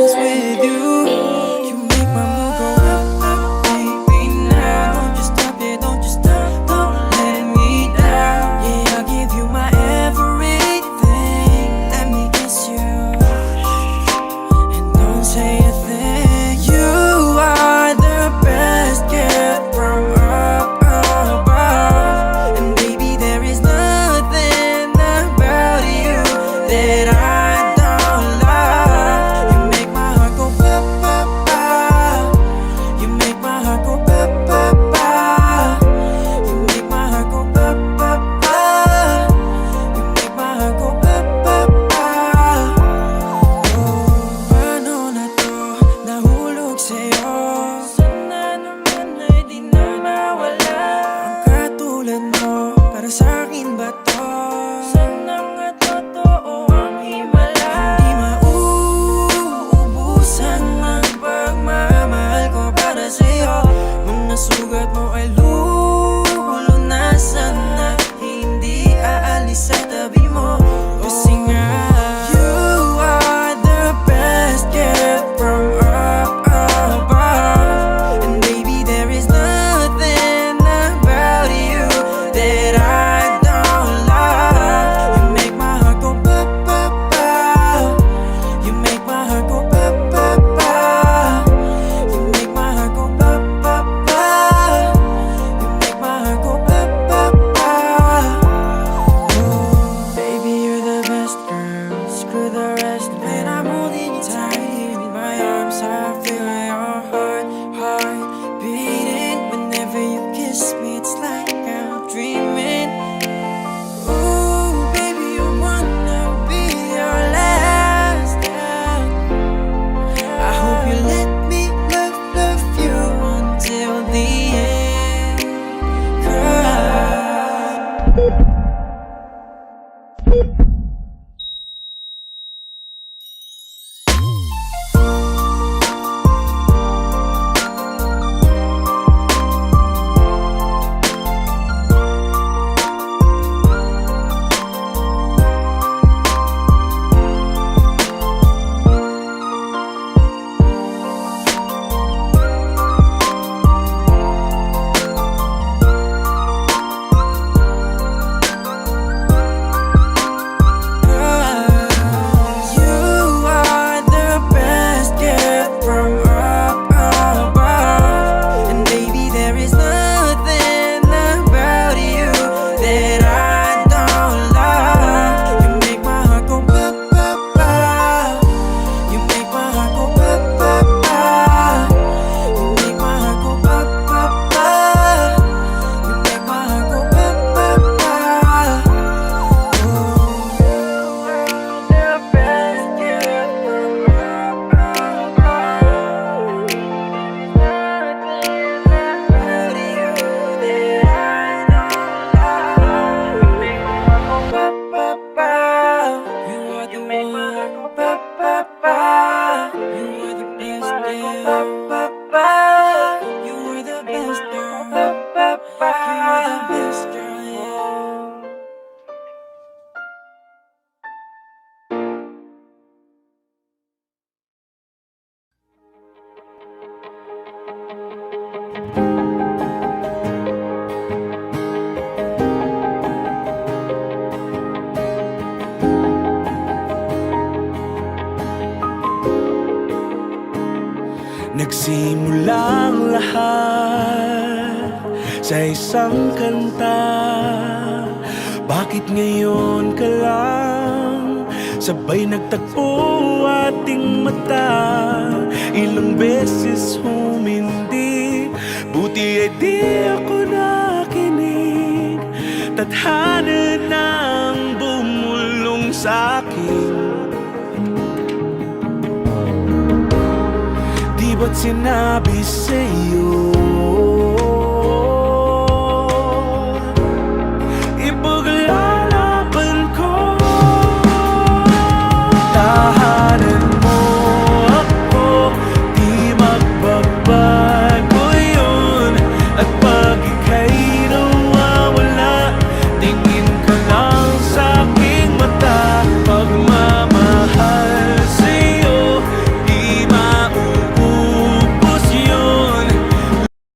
dance with you. You make my mood go up, up, baby. Now don't you stop it, don't you stop, don't let me down. Yeah, I'll give you my everything. Let me kiss you and don't say a thing. You are the best gift from up above, and baby there is nothing about you that I don't love. You make my heart go ba ba ba. You make my heart go ba ba ba. You make my heart go ba ba ba. You make my heart go ba ba ba. Oh, paano na to nahulog sa'yo? Sana naman ay di na mawala ang katulad mo. Para sa'kin ba to? Sana nga totoo ang himala. Hindi mauubusan ang pagmamahal ko para sa'yo. Mga sugat mo ay lulunasan at hindi aalis sa tabi mo. Kasi nga you are the best gift from up above, and baby there is nothing about you that I don't love. You make my heart go ba ba ba. You make my heart go ba ba ba. You make my heart go ba ba ba. You make my heart go ba ba ba. Oh, baby you're the best girl, screw the rest. When I'm holding you tight in my arms, I feel your heart beating. Whenever you kiss me, it's like I'm dreaming. Ooh, baby, you wanna be your last time. I hope you let me love you until the end. Girl. You are the best gift from up above, and baby there is nothing about you that I don't love. You make my heart go ba ba ba. You make my heart go ba ba ba. You make my heart go ba ba ba. You make my heart go ba ba ba. Oh, you are the best gift from up above. Nothing about you that I don't love. You make my heart go ba ba ba. You are the make my heart go ba ba ba. You are the best gift ba ba ba. You are the best girl ba ba ba. You are the best girl, yeah. Nagsimulang lahat sa isang kanta. Bakit ngayon ka lang sabay nagtagpo ating mata? Ilang beses humindi, buti ay di ako nakinig. Tadhana nang bumulong sa'kin. Di ba't sinabi sa'yo